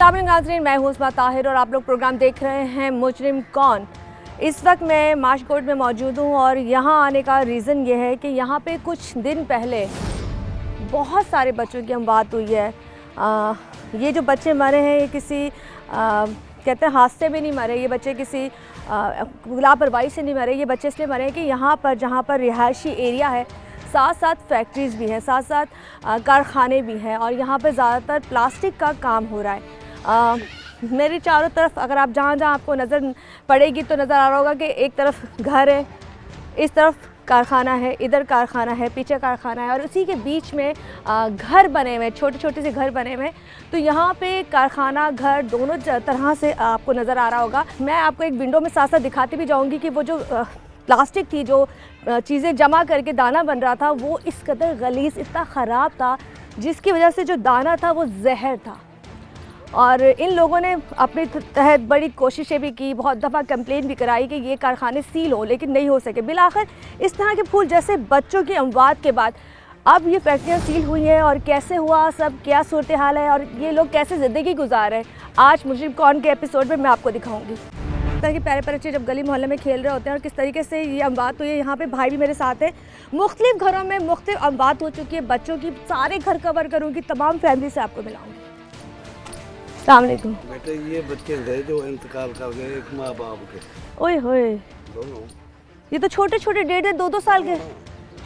अस्सलाम नाज़रीन, मैं हूं उस्मा ताहिर और आप लोग प्रोग्राम देख रहे हैं मुजरिम कौन। इस वक्त मैं माशकोट में मौजूद हूं और यहां आने का रीज़न ये है कि यहां पे कुछ दिन पहले बहुत सारे बच्चों की अमवात हुई है। ये जो बच्चे मरे हैं ये किसी कहते हैं हादसे में नहीं मरे, ये बच्चे किसी लापरवाही से नहीं मरे। ये बच्चे इसलिए मरे हैं कि यहाँ पर जहाँ पर रिहायशी एरिया है, साथ साथ फैक्ट्रीज़ भी हैं, साथ साथ कारखाने भी हैं और यहाँ पर ज़्यादातर प्लास्टिक का काम हो रहा है। मेरी चारों तरफ अगर आप जहाँ जहाँ आपको नज़र पड़ेगी तो नज़र आ रहा होगा कि एक तरफ घर है, इस तरफ कारखाना है, इधर कारखाना है, पीछे कारखाना है और उसी के बीच में घर बने हुए, छोटे छोटे से घर बने हुए। तो यहाँ पे कारखाना घर दोनों तरह से आपको नज़र आ रहा होगा। मैं आपको एक विंडो में साथ साथ दिखाती भी जाऊँगी कि वो जो प्लास्टिक थी, जो चीज़ें जमा करके दाना बन रहा था, वो इस कदर गलीज़, इतना ख़राब था जिसकी वजह से जो दाना था वो जहर था। और इन लोगों ने अपने तहत बड़ी कोशिशें भी की, बहुत दफ़ा कंप्लेन भी कराई कि ये कारखाने सील हो, लेकिन नहीं हो सके। बिलाखिर इस तरह के फूल जैसे बच्चों की अमवात के बाद अब ये फैक्ट्रियाँ सील हुई हैं और कैसे हुआ सब, क्या सूरत हाल है और ये लोग कैसे ज़िंदगी गुजार रहे हैं, आज मुजरिम कौन के एपिसोड में मैं आपको दिखाऊँगी। कि प्यारे प्यारे बच्चे जब गली मोहल्ले में खेल रहे होते हैं और किस तरीके से ये अमवात हुई है। यहाँ पे भाई भी मेरे साथ है। मुख्तलिफ घरों में मुख्तलिफ अमवात हो चुकी है बच्चों की। सारे घर कवर करूँगी, तमाम फैमिली से आपको मिलाऊंगी। अस्सलाम वालेकुम बेटे, ये बच्चे थे जो इंतकाल कर गए एक माँ बाप के। ओए होए, दोनों ये तो छोटे छोटे 1.5-2 साल के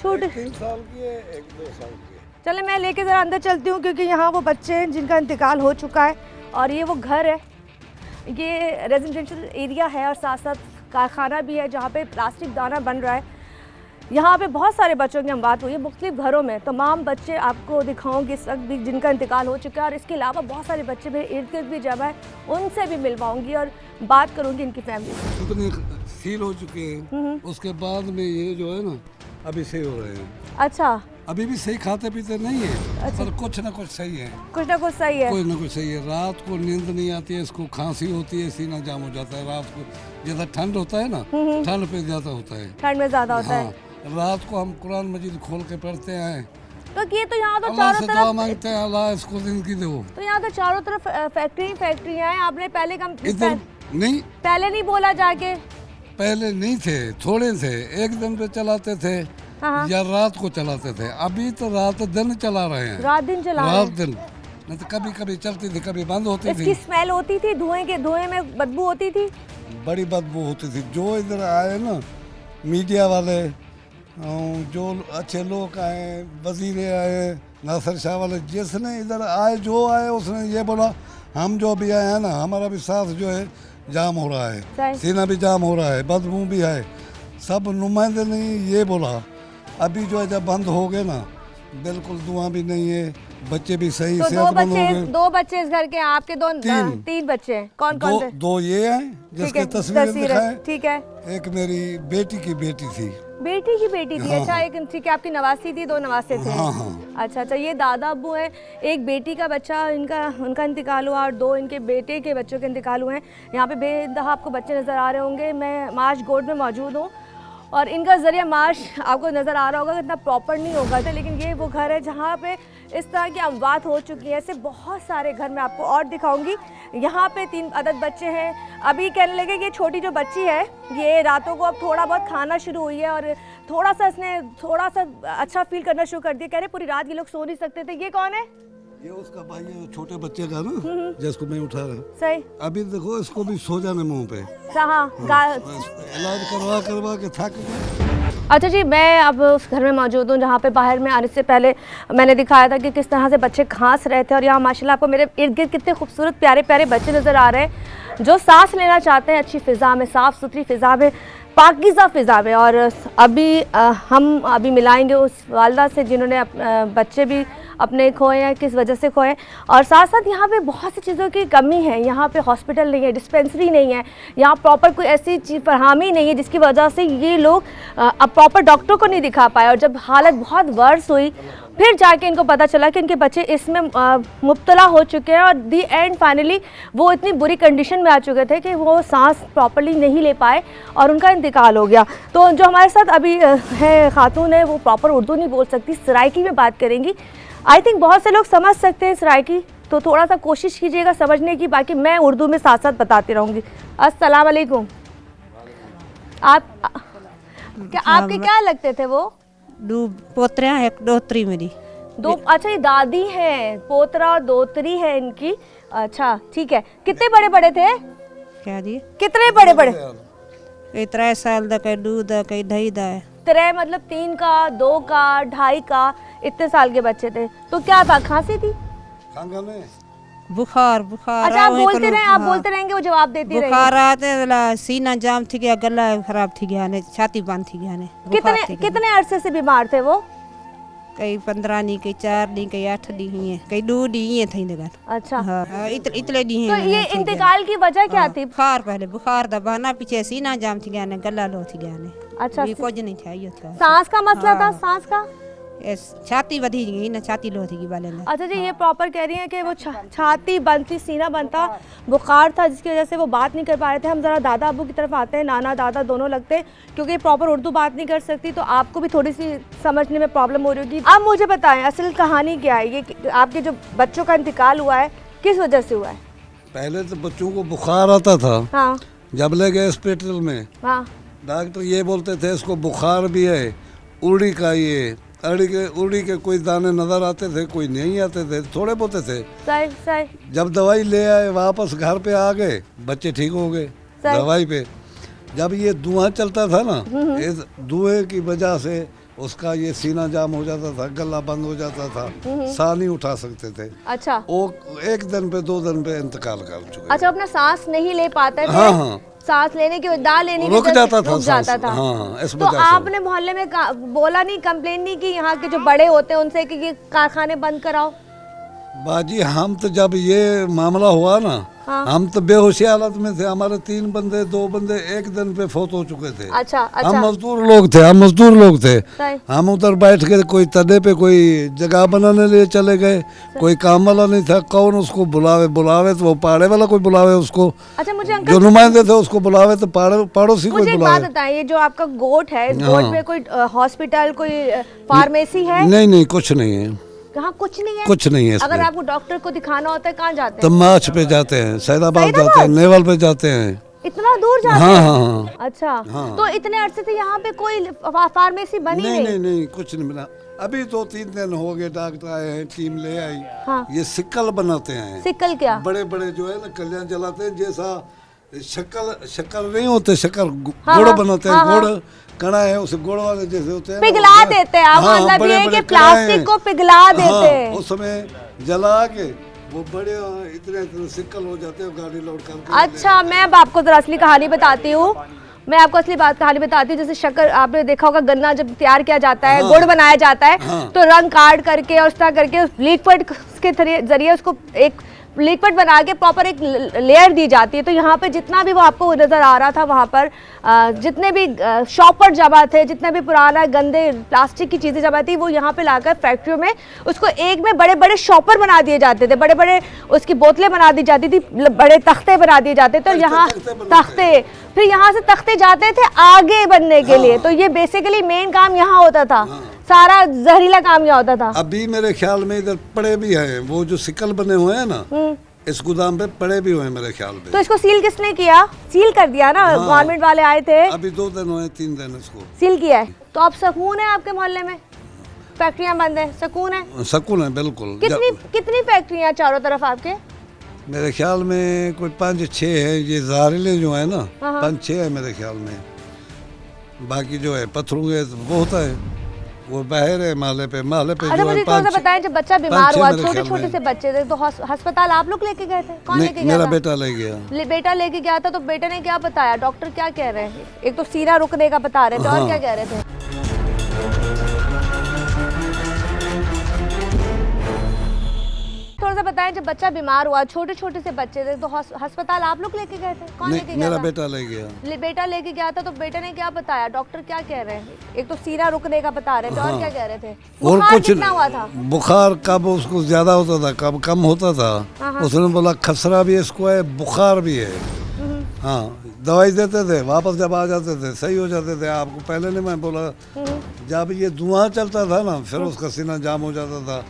छोटे, 3 साल के, 1-2 साल के। चले मैं लेके ज़रा अंदर चलती हूँ क्योंकि यहाँ वो बच्चे हैं जिनका इंतकाल हो चुका है और ये वो घर है। ये रेजिडेंशियल एरिया है और साथ साथ कारखाना भी है जहाँ पे प्लास्टिक दाना बन रहा है। यहाँ पे बहुत सारे बच्चों की अमवात हुई है मुख्तलिफ घरों में। तमाम बच्चे आपको दिखाऊंगी इस वक्त भी जिनका इंतकाल हो चुका है और इसके अलावा बहुत सारे बच्चे मेरे इर्द गिर्द भी जमा है, उनसे भी मिलवाऊंगी और बात करूँगी इनकी फैमिली से। कितने सील हो चुके हैं, उसके बाद में ये जो है ना अभी सही हो रहे हैं। अच्छा, अभी भी सही खाते पीते नहीं है। अच्छा। पर कुछ ना कुछ सही है, कुछ ना कुछ सही है, कुछ ना कुछ सही है। रात को नींद नहीं आती है, इसको खांसी होती है, सीना जाम हो जाता है। रात को जैसा ठंड होता है ना, ठंड पे ज्यादा होता है, ठंड में ज्यादा होता है। रात को हम कुरान मजीद खोल के पढ़ते हैं तो ये तो यहाँ तो अल्लाह चारों से तरफ दुआ मांगते हैं, अल्लाह इसको जिंदगी दो। तो यहाँ तो चारों तरफ फैक्ट्रियाँ हैं। आपने पहले इधर नहीं, पहले नहीं बोला जाके? पहले नहीं थे, थोड़े थे, एक दिन पे चलाते थे या रात को चलाते थे। अभी तो रात दिन चला रहे हैं, रात दिन चला रात दिन। नहीं तो कभी कभी चलती थी, कभी बंद होती थी। इसकी स्मेल होती थी, धुएं में बदबू होती थी, बड़ी बदबू होती थी। जो इधर आए ना मीडिया वाले, जो अच्छे लोग आए, वजीर आए, नासिर शाह वाले, जिसने इधर आए जो आए उसने ये बोला हम जो भी आए हैं ना, हमारा भी सांस जो है जाम हो रहा है, सीना भी जाम हो रहा है, बदबू भी है। सब नुमाइंदे ने ये बोला। अभी जो है जब बंद हो गए ना, बिल्कुल धुआं भी नहीं है, बच्चे भी सही तो से दो बच्चे इस घर के, आपके तीन बच्चे हैं। कौन कौन से? दो ये हैं जिसके तस्वीरें दिखाएं। ठीक है। एक मेरी बेटी की बेटी थी। बेटी की बेटी थी? अच्छा, एक ठीक है, आपकी नवासी थी, 2 नवासे थे। हाँ। अच्छा, ये दादा अब्बू हैं। एक बेटी का बच्चा उनका इंतकाल हुआ और 2 इनके बेटे के बच्चों के इंतकाल हुए हैं। यहाँ पे बेदहा आपको बच्चे नज़र आ रहे होंगे। मैं माशगोट में मौजूद हूँ और इनका ज़रिया माश आपको नज़र आ रहा होगा, इतना प्रॉपर नहीं होगा, लेकिन ये वो घर है जहाँ पे इस तरह की अमवात हो चुकी है। ऐसे बहुत सारे घर मैं आपको और दिखाऊंगी। यहाँ पे 3 अदद बच्चे हैं। अभी कहने लगे कि ये छोटी जो बच्ची है ये रातों को अब थोड़ा बहुत खाना शुरू हुई है और थोड़ा सा अच्छा फील करना शुरू कर दिया। कह रहे पूरी रात ये लोग सो नहीं सकते थे। ये कौन है? ये उसका भाई है, छोटे बच्चे का ना, जिसको मैं उठा रहा हूँ। सही। अभी देखो इसको भी सो जाने मुंह पे। इलाज करवा के थक गए। अच्छा जी, मैं अब उस घर में मौजूद हूँ जहाँ पे बाहर में आने से पहले मैंने दिखाया था कि किस तरह से बच्चे घास रहे थे और यहाँ माशाल्लाह आपको मेरे इर्द गिर्द कितने खूबसूरत प्यारे प्यारे बच्चे नज़र आ रहे हैं जो सांस लेना चाहते हैं अच्छी फ़िज़ा में, साफ़ सुथरी फ़िज़ा में, पाकीज़ा फ़िज़ा में। और हम अभी मिलाएंगे उस वालदा से जिन्होंने बच्चे भी अपने खोए हैं, किस वजह से खोए। और साथ साथ यहाँ पे बहुत सी चीज़ों की कमी है। यहाँ पे हॉस्पिटल नहीं है, डिस्पेंसरी नहीं है, यहाँ प्रॉपर कोई ऐसी चीज़ फरहमी नहीं है जिसकी वजह से ये लोग अब प्रॉपर डॉक्टर को नहीं दिखा पाए। और जब हालत बहुत वर्स हुई फिर जाके इनको पता चला कि इनके बच्चे इसमें मुब्तला हो चुके हैं और दी एंड फाइनली वो इतनी बुरी कंडीशन में आ चुके थे कि वो सांस प्रॉपर्ली नहीं ले पाए और उनका इंतकाल हो गया। तो जो हमारे साथ अभी है खातून है, वो प्रॉपर उर्दू नहीं बोल सकती, सराइकी में बात करेंगी। आई थिंक बहुत से लोग समझ सकते हैं सराइकी, तो थोड़ा सा कोशिश कीजिएगा समझने की, बाकी मैं उर्दू में साथ साथ बताती रहूँगी। अस्सलाम वालेकुम। आपके क्या लगते थे वो? दो पोतरे हैं, एक दोहतरी मेरी। दो? अच्छा, ये दादी हैं, पोतरा और दोहतरी है इनकी। अच्छा ठीक है। कितने बड़े बड़े थे? क्या जी? कितने बड़े बड़े? कई 3 साल दा, कई 2 दा, कई 2.5 दा है। 3 मतलब 3 का, 2 का, 2.5 का, इतने साल के बच्चे थे। तो क्या था, खांसी थी? बुखार अच्छा आप बोलते रहे, आप बोलते रहेंगे, वो जवाब देती रहेंगी। बुखार आते, सीना जाम थी गया, गला खराब थी गया ने, छाती बंद थी गया ने। कितने अरसे से बीमार थे वो? कई 15 दी, कई 4 दी, कई 8 दी ही, कई 2 दी ही थी दगन। अच्छा हां, इतले दी ही। तो ये इंतकाल की वजह क्या थी? बुखार, पहले बुखार दा बहाना, पीछे सीना जाम थी गया ने, गला लो थी गया ने। अच्छा, ये कुछ नहीं था, ये था सांस का मसला था, सांस का। छाती वधी गई ना, छाती लो थी वाले ने। अच्छा जी, ये प्रॉपर कह रही हैं कि वो छाती बंद थी, सीना बंद था, बुखार था, जिसकी वजह से वो बात नहीं कर पा रहे थे। हम ज़रा दादा अबू की तरफ आते हैं, नाना दादा दोनों लगते हैं, क्योंकि प्रॉपर उर्दू बात नहीं कर सकती, तो आपको भी थोड़ी सी समझने में प्रॉब्लम हो रही होगी। अब मुझे बताएं असल कहानी क्या है, ये आपके जो बच्चों का इंतकाल हुआ है किस वजह से हुआ है? पहले तो बच्चों को बुखार आता था। हाँ जब ले गए हॉस्पिटल में, हाँ, डॉक्टर ये बोलते थे इसको बुखार भी है, उड़ी का ये उड़ी के कोई दाने नजर आते थे, कोई नहीं आते थे, थोड़े बहुत थे। सही सही। जब दवाई ले आए, वापस घर पे आ गए, बच्चे ठीक हो गए दवाई पे। जब ये धुआं चलता था ना, इस धुएं की वजह से उसका ये सीना जाम हो जाता था, गला बंद हो जाता था, साह नहीं उठा सकते थे। अच्छा, वो 1 दिन पे 2 दिन पे इंतकाल कर चुके। अच्छा, अपना सांस नहीं ले पाते थे। हाँ हाँ, सांस लेने की दाल लेने की रुक जाता था, रुक जाता था। हाँ, इस तो वजह से। आपने मोहल्ले में बोला नहीं, कंप्लेन नहीं की यहाँ के जो बड़े होते हैं उनसे कि ये कारखाने बंद कराओ? बाजी हम तो जब ये मामला हुआ ना, हाँ। हम तो बेहोशी हालत में थे। हमारे 3 बंदे 2 बंदे 1 दिन पे फौत हो चुके थे। अच्छा अच्छा। हम मजदूर लोग थे। हम उधर बैठ के कोई तने पे कोई जगह बनाने लिए चले गए, कोई काम वाला नहीं था, कौन उसको बुलावे तो वो पहाड़े वाला कोई बुलावे उसको। अच्छा, मुझे जो अंकल नुमाइंदे थे उसको बुलावे, तो पड़ोसी मुझे कोई एक बात बुलावे। बताएं, ये जो आपका गोट है, इस गोट में कोई हॉस्पिटल, कोई फार्मेसी है? नहीं, कुछ नहीं है। कहाँ कुछ नहीं है? कुछ नहीं है। अगर आपको डॉक्टर को दिखाना होता है कहाँ जाते तो हैं? मार्च पे जाते हैं, सैदाबाद जाते हैं, नेवल पे जाते हैं। इतना दूर जाते हाँ हैं? हाँ। अच्छा, हाँ। तो इतने अरसे से यहाँ पे कोई फार्मेसी बनी नहीं, कुछ नहीं मिला। अभी 2-3 दिन हो गए, डॉक्टर आए हैं, टीम ले आई। हाँ। ये सिक्कल बनाते हैं। सिक्कल क्या? बड़े बड़े जो है ना, कल्याण जलाते हैं, जैसा शक्कर नहीं होते, शक्कर हाँ, गुड़ बनाते हैं। हाँ, गुड़ कड़ा है, उस गुड़ वाले जैसे होते हैं, पिघला देते हैं आप? हाँ, मतलब बड़े ये बड़े कि कड़ाहे प्लास्टिक हैं। को पिघला देते हैं। हाँ, उसमें जला के वो बड़े इतने सिक्कल हो जाते हैं, गाड़ी लोड करके। अच्छा, मैं अब आपको जरा असली कहानी बताती हूँ। मैं आपको असली कहानी बताती हूँ। जैसे शक्कर, आपने देखा होगा, गन्ना जब तैयार किया जाता है, हाँ, गुड़ बनाया जाता है, हाँ, तो रंग काट करके और उस तरह करके लिक्विड के जरिए उसको एक लिक्विड बना के प्रॉपर एक लेयर दी जाती है। तो यहाँ पे जितना भी वो आपको नज़र आ रहा था, वहाँ पर जितने भी शॉपर जमा थे, जितने भी पुराना गंदे प्लास्टिक की चीज़ें जमा थी, वो यहाँ पे लाकर फैक्ट्रियों में उसको एक में बड़े बड़े शॉपर बना दिए जाते थे, बड़े बड़े उसकी बोतलें बना दी जाती थी, बड़े तख्ते बना दिए जाते थे। और यहाँ तख्ते, फिर यहाँ से तख्ते जाते थे आगे बनने के लिए। तो ये बेसिकली मेन काम यहाँ होता था, सारा जहरीला काम यहाँ होता था। अभी मेरे ख्याल में इधर पड़े भी हैं, वो जो सिक्कल बने हुए हैं ना, इस गोदाम पे पड़े भी हुए हैं मेरे ख्याल में। तो इसको सील किसने किया? सील कर दिया ना, गवर्नमेंट वाले आए थे। अभी 2 दिन हुए, 3 दिन इसको सील किया है। तो अब सुकून है आपके मोहल्ले में? फैक्ट्रियां बंद है, सुकून है? सुकून है बिल्कुल। कितनी फैक्ट्रियां चारों तरफ आपके? मेरे ख्याल में कोई 5-6 है। ये जहरीले जो है ना, हाँ। 5-6 है मेरे ख्याल में। बाकी जो है पत्थरों के बहुत है, वो बाहर है महल्ले पे अच्छा, जो मुझे है थोड़ा सा बताएं, जब बच्चा बीमार 5-6 हुआ, मेरे छोटे ख्याल छोटे में। से बच्चे थे, तो अस्पताल आप लोग लेके गए थे? कौन लेके नहीं, गया मेरा था? बेटा ले गया। बेटा लेके गया था। तो बेटे ने क्या बताया? डॉक्टर क्या कह रहे हैं? एक तो सीना रुकने का बता रहे थे, और हाँ। क्या कह रहे थे? थोड़ा सा बताएं, जब बच्चा बीमार हुआ, छोटे छोटे से बच्चे थे, तो अस्पताल आप लोग लेके गए थे? कौन लेके नहीं, गया मेरा था? बेटा ले गया। बेटा लेके गया था। तो बेटे ने क्या बताया? डॉक्टर क्या कह रहे हैं? एक तो सीना रुकने का बता रहे थे, और क्या कह रहे थे? और बुखार कुछ कितना हुआ था? बुखार कब उसको ज्यादा होता था, कब कम होता था। उसने बोला खसरा भी इसको है, बुखार भी है। हाँ, दवाई देते थे, वापस जब आ जाते थे सही हो जाते थे। आपको पहले नहीं मैं बोला, जब ये धुआं चलता था ना, फिर उसका सीना जाम हो जाता था।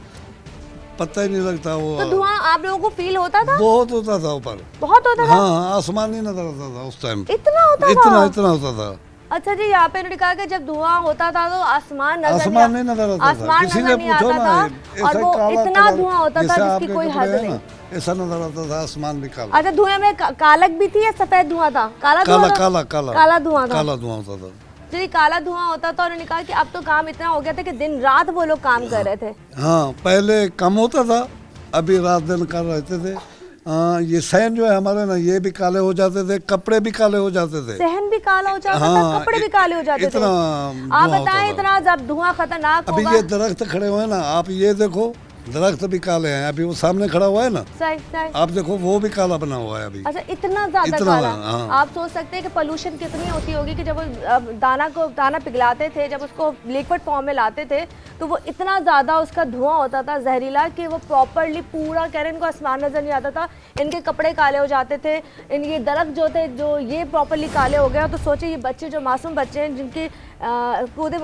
पता ही नहीं लगता वो। तो धुआं आप लोगों को फील होता था? बहुत होता था ऊपर, बहुत होता था। हाँ, आसमान नहीं नजर आता था उस टाइम। इतना होता था? इतना होता था। अच्छा जी, यहाँ पे उन्होंने कहा कि जब धुआं होता था तो आसमान नहीं नजर आता था। आसमान किसी नजर ने नहीं पूछो आता ना, था और वो इतना धुआं होता था जिसकी कोई हद नहीं। ऐसा नजर आता था, आसमान भी काला। अच्छा, धुएं में कालक भी थी या सफेद धुआं था? काला काला धुआं काला काला काला धुआं था। काला धुआं होता था जी, काला धुआं होता था। और उन्होंने कहा कि अब तो काम इतना हो गया था कि दिन रात वो लोग काम कर रहे थे। हाँ, पहले कम होता था, अभी रात दिन कर रहते थे। ये सहन जो है हमारे ना, ये भी काले हो जाते थे, कपड़े भी काले हो जाते थे। सहन भी काला हो जाता हाँ, था, कपड़े भी काले हो जाते थे। इतना आप बताएं, इतना जब धुआं खतरनाक अभी होगा। ये दरख्त खड़े हुए हैं ना, आप ये देखो, दरख्त भी काले हैं। अभी वो सामने खड़ा हुआ है ना, सही सही। आप देखो, वो भी काला बना हुआ है अभी। अच्छा, इतना ज्यादा इतना, काला। हाँ। आप सोच सकते हैं कि पोल्यूशन कितनी होती होगी कि जब वो दाना पिघलाते थे, जब उसको लिक्विड फॉर्म में लाते थे, तो वो इतना ज़्यादा उसका धुआं होता था जहरीला कि वो प्रॉपरली पूरा कह रहे इनको आसमान नज़र नहीं आता था। इनके कपड़े काले हो जाते थे, इनके दरख्त जो थे जो ये प्रॉपरली काले हो गए। तो सोचिए, ये बच्चे जो मासूम बच्चे हैं जिनकी खुद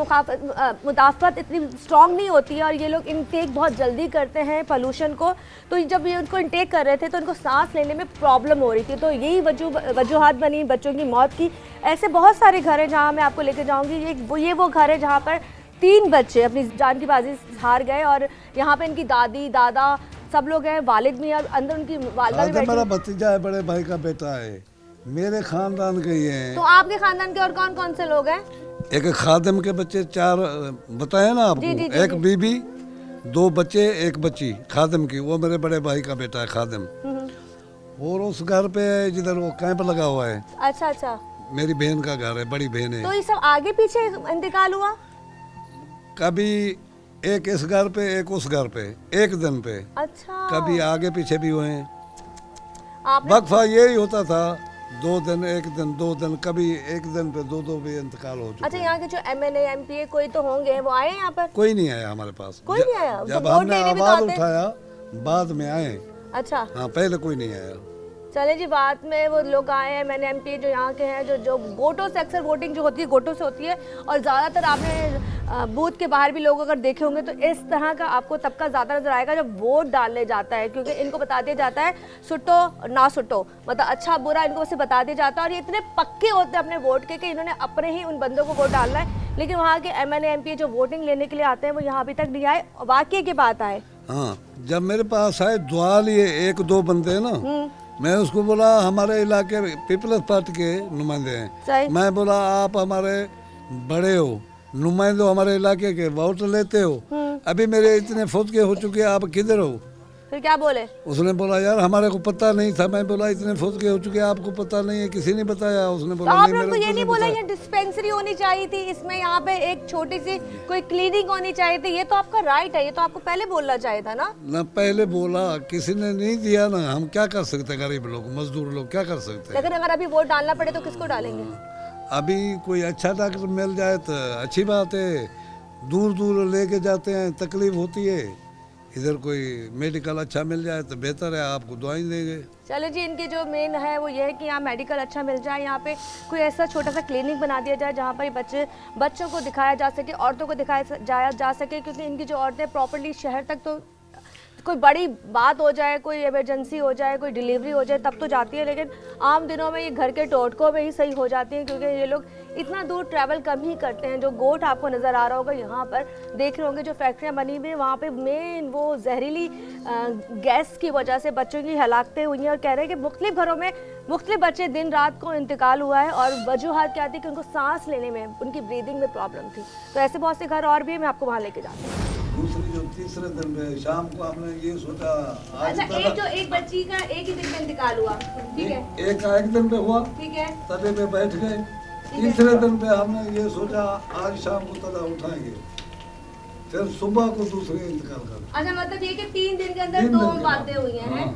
मुदाफ़त इतनी स्ट्रॉन्ग नहीं होती है और ये लोग इनटेक बहुत जल्दी करते हैं पोल्यूशन को, तो जब ये उनको इनटेक कर रहे थे तो इनको सांस लेने में प्रॉब्लम हो रही थी। तो यही वजूहात बनी बच्चों की मौत की। ऐसे बहुत सारे घर हैं जहाँ मैं आपको लेके जाऊँगी। ये वो घर है जहाँ पर 3 बच्चे अपनी जान की बाजी हार गए और यहाँ पे इनकी दादी दादा सब लोग हैं, वालिद भी हैं, अंदर उनकी वालिदा भी बैठी। मेरा भतीजा है, बड़े भाई का बेटा है, मेरे खानदान के ही हैं। तो आपके खानदान के और कौन कौन से लोग हैं? एक खादिम के बच्चे 4 बताए ना आपको। जी, एक बीबी, 2 बच्चे, 1 बच्ची खादिम की, वो मेरे बड़े भाई का बेटा है खादिम। और उस घर पे जिधर वो कैंप लगा हुआ है, अच्छा अच्छा, मेरी बहन का घर है, बड़ी बहन है। तो ये सब आगे पीछे इंतकाल हुआ? कभी एक इस घर पे, एक उस घर पे, एक दिन पे। अच्छा, कभी आगे पीछे भी हुए हैं। आपने वक्फा यही होता था, 2 दिन, 1 दिन, 2 दिन, कभी एक दिन पे 2 भी इंतकाल हो चुके। अच्छा, यहाँ के जो MNA MPA कोई तो होंगे, वो आए यहाँ पर? कोई नहीं आया हमारे पास। कोई नहीं आया? जब तो वोट हमने लेने भी तो आवाज आते? उठाया बाद में आए। अच्छा, हाँ, पहले कोई नहीं आया। चले जी, बाद में वो लोग आए हैं, MNA MPA जो यहाँ के हैं, जो गोटों से अक्सर वोटिंग जो होती है गोटों से होती है। और ज़्यादातर आपने बूथ के बाहर भी लोग अगर देखे होंगे तो इस तरह का आपको तबका ज़्यादा नजर आएगा जब वोट डालने जाता है, क्योंकि इनको बता दिया जाता है सुटो ना सुटो, मतलब अच्छा बुरा इनको बस बता दिया जाता है। और ये इतने पक्के होते हैं अपने वोट के कि इन्होंने अपने ही उन बंदों को वोट डालना है। लेकिन वहाँ के MNA MPA जो वोटिंग लेने के लिए आते हैं वो यहाँ अभी तक नहीं आए। वाकई की बात आए, हाँ, जब मेरे पास आए दुआ लिए 1-2 बंदे ना, मैं उसको बोला हमारे इलाके पीपल्स पार्टी के नुमाइंदे सही। हैं। मैं बोला आप हमारे बड़े हो, नुमाइंदे हमारे इलाके के, वोट लेते हो, अभी मेरे इतने फौज के हो चुके, आप किधर हो? फिर क्या बोले? उसने बोला यार हमारे को पता नहीं था। मैं बोला इतने फौज के हो चुके, आपको पता नहीं है, किसी ने बताया? उसने तो बोला आप नहीं, लोग को मेरे ये को नहीं नहीं बोला बताया। ये डिस्पेंसरी होनी चाहिए थी, इसमें यहाँ पे एक छोटी सी कोई क्लिनिक होनी चाहिए थी, ये तो आपका राइट है, ये तो आपको पहले बोलना चाहिए था ना। ना पहले बोला, किसी ने नहीं दिया ना, हम क्या कर सकते, गरीब लोग, मजदूर लोग क्या कर सकते हैं? लेकिन अगर अभी वोट डालना पड़े तो किसको डालेंगे? अभी कोई अच्छा डॉक्टर मिल जाए तो अच्छी बात है, दूर दूर लेके जाते हैं, तकलीफ होती है। इधर कोई मेडिकल अच्छा मिल जाए तो बेहतर है, आपको दुआएं देंगे। चलो जी, इनकी जो मेन है वो ये है कि यहाँ मेडिकल अच्छा मिल जाए, यहाँ पे कोई ऐसा छोटा सा क्लिनिक बना दिया जाए जहाँ पर बच्चों को दिखाया जा सके, औरतों को दिखाया जाया जा सके, क्योंकि इनकी जो औरतें प्रॉपर्ली शहर तक तो कोई बड़ी बात हो जाए, कोई इमरजेंसी हो जाए, कोई डिलीवरी हो जाए तब तो जाती है, लेकिन आम दिनों में ये घर के टोटकों में ही सही हो जाती हैं, क्योंकि ये लोग इतना दूर ट्रैवल कम ही करते हैं। जो गोट आपको नज़र आ रहा होगा यहाँ पर, देख रहे होंगे जो फैक्ट्रियाँ बनी हुई हैं, वहाँ पे मेन वो जहरीली गैस की वजह से बच्चों की हलाकतें हुई हैं। और कह रहे हैं कि मुख्तलिफ घरों में मुख्तलिफ बच्चे दिन रात को इंतकाल हुआ है, और वजूहत क्या थी कि उनको सांस लेने में, उनकी ब्रीदिंग में प्रॉब्लम थी। तो ऐसे बहुत से घर और भी है, मैं आपको वहाँ लेके जाती हूँ। दूसरी जो तीसरे दिन में शाम को आपने ये सोचा आज अच्छा, एक बच्ची का एक ही दिन में इंतकाल हुआ, ठीक है, एक का एक दिन पे हुआ, ठीक है, तवे पे बैठ गए। तीसरे दिन पे हमने ये सोचा आज शाम को तदा उठाएंगे, फिर सुबह को दूसरे इंतकाल कर। अच्छा, मतलब ये कि 3 दिन के अंदर 2 बातें हुई हैं।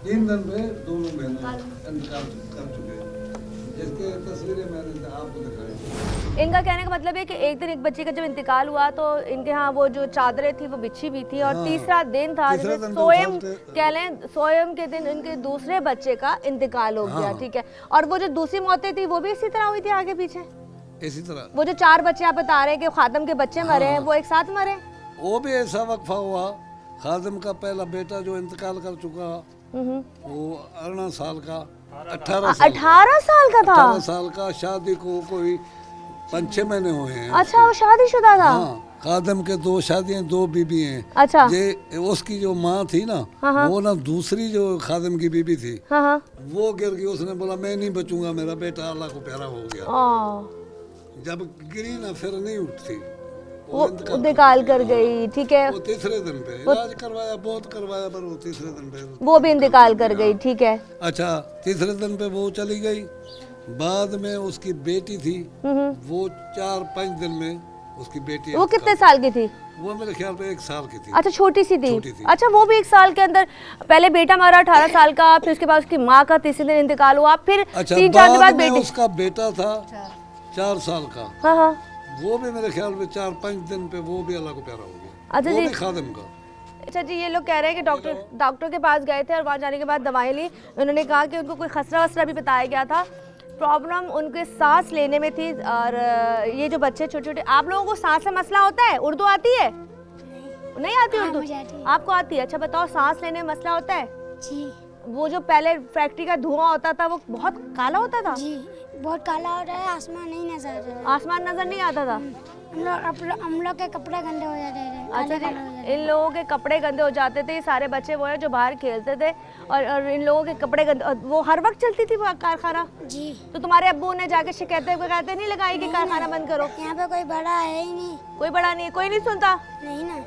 3 दिन में दोनों बहनें इंतकाल कर चुके हैं, जिसके तस्वीरें मैंने आपको दिखाई। इनका कहने का मतलब है कि एक दिन एक बच्चे का जब इंतकाल हुआ तो इनके यहाँ वो जो चादरें थी वो बिछी हुई थी, और तीसरा दिन था जिसे सोयम कह लें, सोयम के दिन इनके दूसरे बच्चे का इंतकाल हो गया, ठीक है। और वो जो दूसरी मौतें थी वो भी इसी तरह हुई थी आगे पीछे, इसी तरह। वो जो 4 बच्चे आप बता रहे हैं कि खादम के बच्चे मरे हैं, वो एक साथ मरे? वो भी ऐसा वक्फा हुआ खादिम का पहला बेटा जो इंतकाल कर चुका वो 18 साल का 18 साल का था। 18 साल का, शादी को कोई 5-6 महीने हुए हैं। अच्छा, वो शादीशुदा था। हाँ, खादिम के 2 शादियां 2 बीबी हैं। अच्छा। ये उसकी जो माँ थी ना, वो ना दूसरी जो खादिम की बीबी थी, वो गिर गई। उसने बोला मैं नहीं बचूंगा, मेरा बेटा अल्लाह को प्यारा हो गया। जब गिरी ना फिर नहीं उठती, वो इंतकाल कर गई। ठीक है, वो तीसरे दिन पे इलाज करवाया, बहुत करवाया, पर वो तीसरे दिन पे वो भी इंतकाल कर गई। ठीक है। अच्छा, तीसरे दिन पे वो चली गई। बाद में उसकी बेटी थी, वो 4-5 दिन में उसकी बेटी। वो कितने साल की थी? वो मेरे ख्याल पे 1 साल की थी। अच्छा, छोटी सी थी। छोटी थी। अच्छा, वो भी 1 साल के अंदर पहले बेटा मरा 18 साल का, फिर उसके बाद उसकी माँ का तीसरे दिन इंतकाल हुआ, फिर 3-4 दिन बाद बेटी। उसका बेटा था 4 साल का। हाँ, वो भी मेरे ख्याल में 4-5 दिन पे वो भी अल्लाह को प्यारा हो गया। अच्छा वो जी। भी खादिम का। अच्छा जी, ये लोग कह रहे हैं कि डॉक्टर के पास गए थे और वहाँ जाने के बाद दवाई ली। उन्होंने कहा कि उनको कोई खसरा वसरा भी बताया गया था। प्रॉब्लम उनके सांस लेने में थी। और ये जो बच्चे छोटे छोटे, आप लोगों को सांस में मसला होता है? उर्दू आती है? नहीं आती उर्दू? आपको आती है? अच्छा बताओ, सांस लेने में मसला होता है जी। वो जो पहले फैक्ट्री का धुआं होता था वो बहुत काला होता था? जी, बहुत काला हो रहा है, आसमान नहीं नजर आ रहा है। आसमान नजर नहीं आता था? हम लोग के कपड़े गंदे हो जाते थे। अच्छा जी, इन लोगों के कपड़े गंदे हो जाते थे। ये सारे बच्चे वो है जो बाहर खेलते थे और इन लोगों के कपड़े गंदे। वो हर वक्त चलती थी वो कारखाना? जी। तो तुम्हारे अब्बू ने जाके शिकायतें नहीं लगाई कि कारखाना बंद करो? यहाँ पे कोई बड़ा है ही नहीं। कोई बड़ा नहीं, कोई नहीं सुनता? नहीं ना।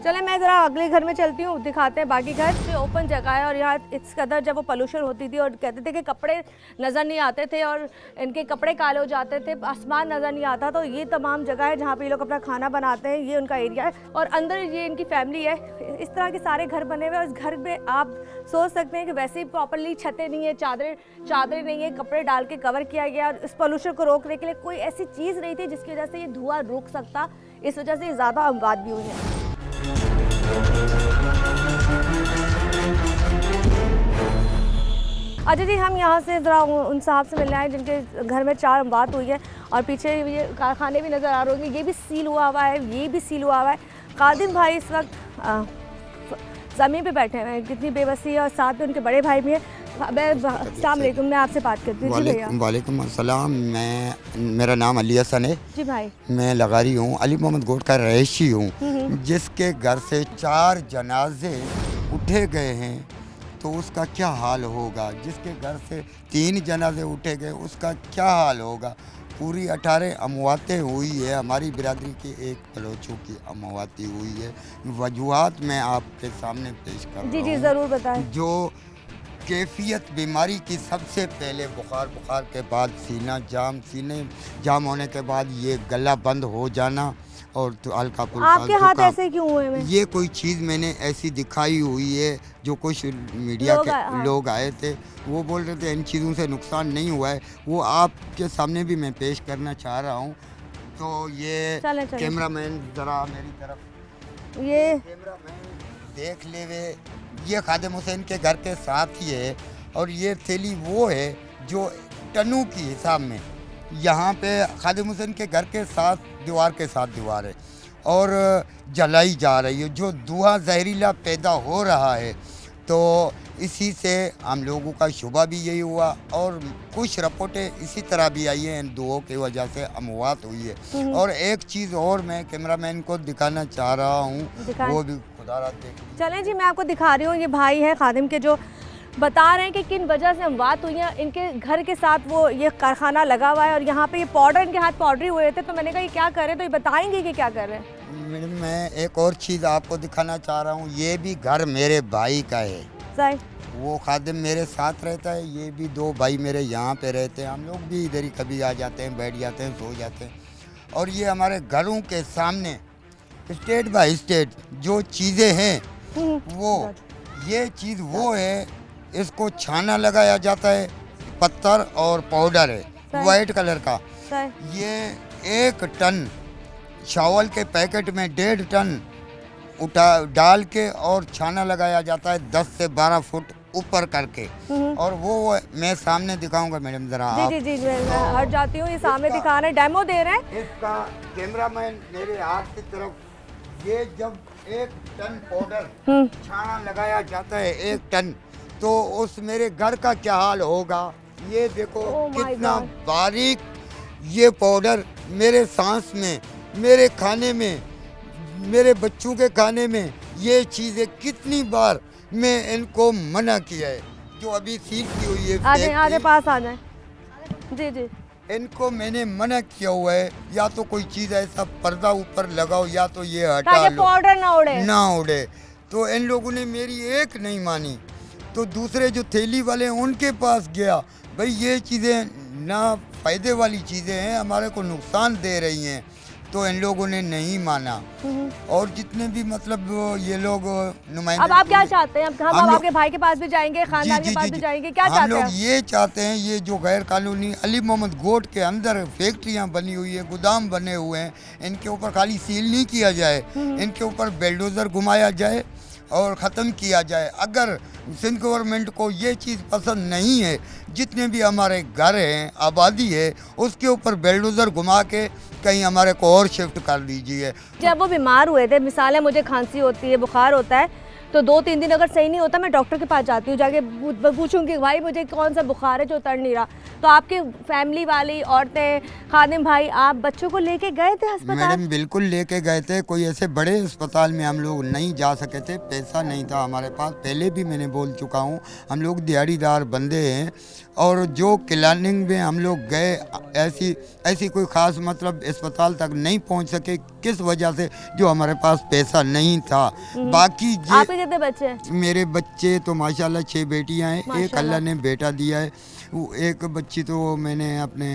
चले मैं ज़रा अगले घर में चलती हूँ, दिखाते हैं बाकी घर। ये ओपन जगह है और यहाँ इस कदर जब वो पोल्यूशन होती थी और कहते थे कि कपड़े नज़र नहीं आते थे और इनके कपड़े काले हो जाते थे, आसमान नज़र नहीं आता। तो ये तमाम जगह है जहाँ पे ये लोग अपना खाना बनाते हैं। ये उनका एरिया है और अंदर ये इनकी फैमिली है। इस तरह के सारे घर बने हुए हैं। उस घर में आप सोच सकते हैं कि वैसे ही प्रॉपरली छतें नहीं है, चादरें नहीं है, कपड़े डाल के कवर किया गया। और इस पोल्यूशन को रोकने के लिए कोई ऐसी चीज़ नहीं थी जिसकी वजह से ये धुआं रुक सकता। इस वजह से ज़्यादा अमवात भी हुई हैं। अच्छा जी, हम यहाँ से ज़रा उन साहब से मिलने आए जिनके घर में 4 अमवात हुई है और पीछे ये कारखाने भी नज़र आ रहे होंगे। ये भी सील हुआ हुआ है, ये भी सील हुआ हुआ है। कादिम भाई इस वक्त ज़मीन पे बैठे हुए हैं, कितनी बेबसी है और साथ में उनके बड़े भाई भी हैं। अस्सलाम वालेकुम, मैं आपसे बात करती हूँ। जी भैया। वालेकुम अस्सलाम। मेरा नाम अली हसन है जी भाई। मैं लगारी हूँ, अली मोहम्मद गोट का रहायशी हूँ। जिसके घर से 4 जनाजे उठे गए हैं तो उसका क्या हाल होगा। जिसके घर से 3 जनाजे उठे गए उसका क्या हाल होगा। पूरी 18 अमवातें हुई है। हमारी बिरादरी की एक बलोचों की अमवाती हुई है। वजूहात मैं आपके सामने पेश कर रहा हूँ। जी जी, ज़रूर बताएं। जो कैफियत बीमारी की, सबसे पहले बुखार के बाद सीने जाम होने के बाद ये गला बंद हो जाना और तो हल्का फुल्का आपके हाथ ऐसे क्यों हुए हैं? ये कोई चीज़ मैंने ऐसी दिखाई हुई है। जो कुछ मीडिया के लोग आए थे वो बोल रहे थे इन चीज़ों से नुकसान नहीं हुआ है, वो आपके सामने भी मैं पेश करना चाह रहा हूँ। तो ये कैमरामैन ज़रा मेरी तरफ, ये कैमरामैन देख ले वे, ये खादिम हुसैन के घर के साथ ही है। और ये थैली वो है जो टनों की हिसाब में यहाँ पे खादिम हुसैन के घर के साथ दीवार है और जलाई जा रही है। जो धुआं जहरीला पैदा हो रहा है तो इसी से हम लोगों का शुबा भी यही हुआ और कुछ रिपोर्टें इसी तरह भी आई हैं। इन धुओं की वजह से अमवात हुई है। और एक चीज़ और मैं कैमरामैन को दिखाना चाह रहा हूँ, वो भी खुदारा देख। चलें जी, मैं आपको दिखा रही हूँ। ये भाई है खादिम के जो बता रहे हैं कि किन वजह से अमवात हुई हैं। इनके घर के साथ वो ये कारखाना लगा हुआ है और यहाँ पे ये पाउडर, इनके हाथ पाउडरी हुए थे। तो मैंने कहा ये क्या कर रहे हैं, तो ये बताएंगे कि क्या कर रहे हैं। मैडम मैं एक और चीज़ आपको दिखाना चाह रहा हूँ। ये भी घर मेरे भाई का है। सही। वो खादिम मेरे साथ रहता है, ये भी 2 भाई मेरे यहाँ पे रहते हैं। हम लोग भी इधर ही कभी आ जाते हैं, बैठ जाते हैं, सो जाते हैं। और ये हमारे घरों के सामने स्टेट बाय स्टेट जो चीज़ें हैं वो, ये चीज़ वो है, इसको छाना लगाया जाता है, पत्थर और पाउडर है वाइट कलर का। ये 1 टन चावल के पैकेट में 1.5 टन उठा डाल के और छाना लगाया जाता है 10 से 12 फुट ऊपर करके। और वो मैं सामने दिखाऊंगा मैडम ज़रा। जी जी जी, मैं हट जाती हूँ। ये सामने दिखा रहे हैं, डेमो दे रहे हैं। इसका कैमरामैन मेरे हाथ की तरफ, ये जब 1 टन पाउडर छाना लगाया जाता है, 1 टन, तो उस मेरे घर का क्या हाल होगा। ये देखो Oh my कितना God. बारीक ये पाउडर मेरे सांस में, मेरे खाने में, मेरे बच्चों के खाने में, ये चीज़ें कितनी बार मैं इनको मना किया है। जो अभी सील की हुई है आधे आधे फैक्ट्री, पास आ जाए। जी जी। इनको मैंने मना किया हुआ है, या तो कोई चीज़ ऐसा पर्दा ऊपर लगाओ, या तो ये हटा ताकि लो, पाउडर ना उड़े। ना उड़े। तो इन लोगों ने मेरी एक नहीं मानी, तो दूसरे जो थैली वाले हैं उनके पास गया, भाई ये चीज़ें ना फ़ायदे वाली चीज़ें हैं, हमारे को नुकसान दे रही हैं, तो इन लोगों ने नहीं माना। और जितने भी मतलब ये लोग नुमाइंदे, अब आप क्या चाहते हैं? अब हम हम लोग- आपके भाई के पास भी जाएंगे, खानदान के पास भी जाएंगे, क्या हम चाहते लोग हैं? ये चाहते हैं, ये जो गैर कानूनी अली मोहम्मद गोट के अंदर फैक्ट्रियां बनी हुई है, गोदाम बने हुए हैं, इनके ऊपर खाली सील नहीं किया जाए, इनके ऊपर बेलडोजर घुमाया जाए और ख़त्म किया जाए। अगर सिंध गवर्नमेंट को ये चीज़ पसंद नहीं है, जितने भी हमारे घर हैं, आबादी है, उसके ऊपर बेलडोजर घुमा के कहीं हमारे को और शिफ्ट कर दीजिए। जब वो बीमार हुए थे, मिसाल है मुझे खांसी होती है, बुखार होता है, तो 2-3 दिन अगर सही नहीं होता, मैं डॉक्टर के पास जाती हूँ, जाके पूछूंगी भाई मुझे कौन सा बुखार है जो उतर नहीं रहा। तो आपके फैमिली वाली औरतें, खादिम भाई, आप बच्चों को लेके गए थे अस्पताल? मैडम बिल्कुल लेके गए थे, कोई ऐसे बड़े अस्पताल में हम लोग नहीं जा सके थे, पैसा नहीं था हमारे पास, पहले भी मैंने बोल चुका हूँ, हम लोग दिहाड़ीदार बंदे हैं। और जो क्लिनिक में हम लोग गए, ऐसी कोई ख़ास मतलब अस्पताल तक नहीं पहुँच सके, किस वजह से, जो हमारे पास पैसा नहीं था। बाकी आपके कितने बच्चे हैं? मेरे बच्चे तो माशाल्लाह 6 बेटियां हैं, एक माशाल्लाह। अल्लाह ने बेटा दिया है। वो एक बच्ची तो मैंने अपने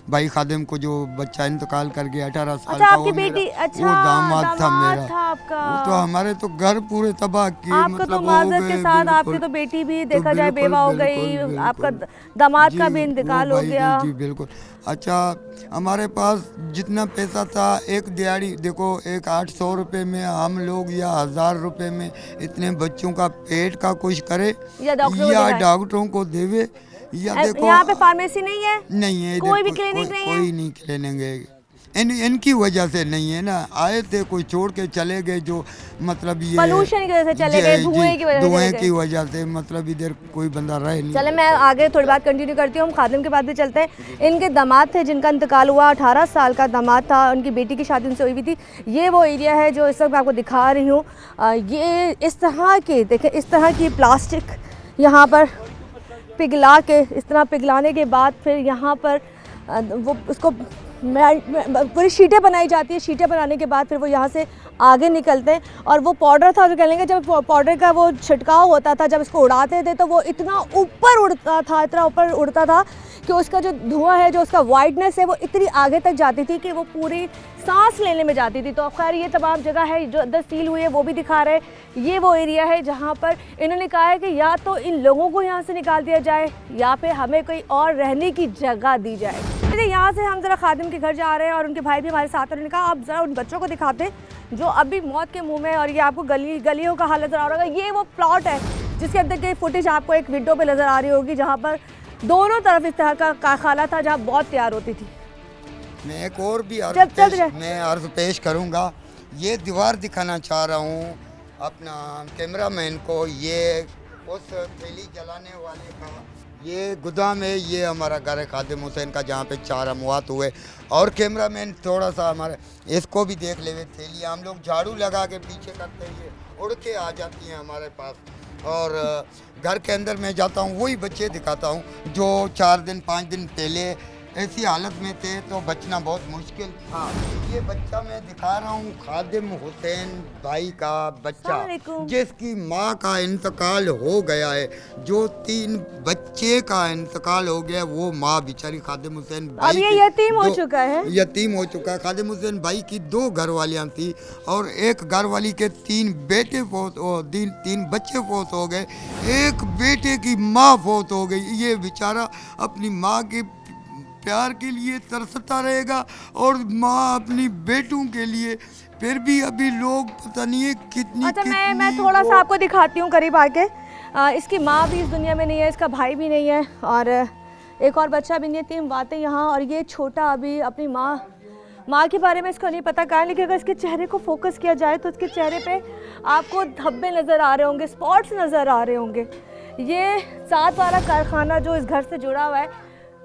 भाई खादिम को, जो बच्चा इंतकाल कर गया 18 साल अच्छा, का, आपकी वो मेरा- बेटी, अच्छा, वो दामाद था मेरा। था आपका। वो तो हमारे तो घर पूरे तबाह किए, आपका मतलब तो हो माजरत के गए, साथ आपकी बिल्कुल। तो बेटी भी तो देखा जाए बिल्कुल, बेवा हो बिल्कुल, गई, बिल्कुल। आपका दामाद का जी, भी वो इंतकाल हो भाई, गया। जी बिल्कुल। अच्छा, हमारे पास जितना पैसा था, एक दिहाड़ी देखो, एक 800 रुपये में हम लोग या 1000 रुपये में इतने बच्चों का पेट का कुछ करे, या डॉक्टरों को या दिखाएं। डॉक्टरों को देवे, या देखो यहाँ पे फार्मेसी नहीं है? नहीं है, इधर कोई भी क्लिनिक नहीं है? कोई नहीं क्लिनिक है। इनकी वजह से नहीं है ना, आए थे कोई छोड़ के चले गए, जो मतलब ये Pollution की वजह से चले गए, धुएं की वजह से धुएं चले की गए। वजह से, मतलब इधर कोई बंदा रहे नहीं। चले मैं आगे थोड़ी बात कंटिन्यू करती हूँ, हम खादिम के पास भी चलते हैं। इनके दामाद थे जिनका इंतकाल हुआ, 18 साल का दामाद था, उनकी बेटी की शादी उनसे हुई थी। ये वो एरिया है जो इस वक्त मैं आपको दिखा रही हूँ। ये इस तरह के, देखें, इस तरह की प्लास्टिक यहाँ पर पिघला के, इस तरह पिघलाने के बाद फिर यहाँ पर वो उसको पूरी शीटें बनाई जाती है। शीटें बनाने के बाद फिर वो यहाँ से आगे निकलते हैं। और वो पाउडर था, जो कह लेंगे, जब पाउडर का वो छिड़काव होता था, जब इसको उड़ाते थे, तो वो इतना ऊपर उड़ता था, इतना ऊपर उड़ता था कि उसका जो धुआं है, जो उसका वाइटनेस है, वो इतनी आगे तक जाती थी कि वो पूरी सांस लेने में जाती थी। तो खैर ये तमाम जगह है जो अंदर सील हुई है, वो भी दिखा रहे हैं। ये वो एरिया है जहाँ पर इन्होंने कहा है कि या तो इन लोगों को यहाँ से निकाल दिया जाए, या फिर हमें कोई और रहने की जगह दी जाए। यहाँ से हम ज़रा खादिम के घर जा रहे हैं और उनके भाई भी हमारे साथ हैं। उन्होंने कहा आप ज़रा उन बच्चों को दिखाते जो अभी मौत के मुंह में, और ये आपको गलियों का हाल नज़र आ रहा होगा। ये वो प्लॉट है जिसके अंदर की फुटेज आपको एक विंडो पे नज़र आ रही होगी, जहाँ पर दोनों तरफ इस तरह का कारखाना था जहाँ बहुत तैयार होती थी। मैं एक और भी मैं अर्ज पेश करूँगा। ये दीवार दिखाना चाह रहा हूँ अपना कैमरामैन को। ये उस थैली जलाने वाले का ये गोदाम है, ये हमारा घर है खादिम हुसैन का, जहाँ पे 4 अमवात हुए। और कैमरामैन थोड़ा सा हमारे इसको भी देख ले, थैलियाँ हम लोग झाड़ू लगा के पीछे करते हैं, ये उड़ के आ जाती हैं हमारे पास। और घर के अंदर मैं जाता हूँ, वही बच्चे दिखाता हूँ जो 4 दिन 5 दिन पहले ऐसी हालत में थे, तो बचना बहुत मुश्किल था। ये बच्चा मैं दिखा रहा हूँ, खादिम हुसैन भाई का बच्चा, जिसकी माँ का इंतकाल हो गया है, जो 3 बच्चे का इंतकाल हो गया, वो माँ बेचारी खादिम हुसैन भाई अब ये यतीम हो चुका है। यतीम हो चुका है। खादिम हुसैन भाई की 2 घरवालियाँ थी, और एक घरवाली के 3 बेटे तीन बच्चे फौत हो गए, एक बेटे की माँ फौत हो गई। ये बेचारा अपनी माँ के प्यार के लिए तरसता रहेगा, और माँ अपनी बेटों के लिए। फिर भी अभी लोग पता नहीं है कितनी। अच्छा, मैं थोड़ा सा आपको दिखाती हूँ करीब आके। इसकी माँ भी इस दुनिया में नहीं है, इसका भाई भी नहीं है, और एक और बच्चा भी नहीं है। 3 बातें यहाँ, और ये छोटा अभी अपनी माँ माँ के बारे में इसको नहीं पता कहाँ, लेकिन अगर इसके चेहरे को फोकस किया जाए तो इसके चेहरे पे आपको धब्बे नज़र आ रहे होंगे, स्पॉट्स नज़र आ रहे होंगे। ये 7 वाला कारखाना जो इस घर से जुड़ा हुआ है,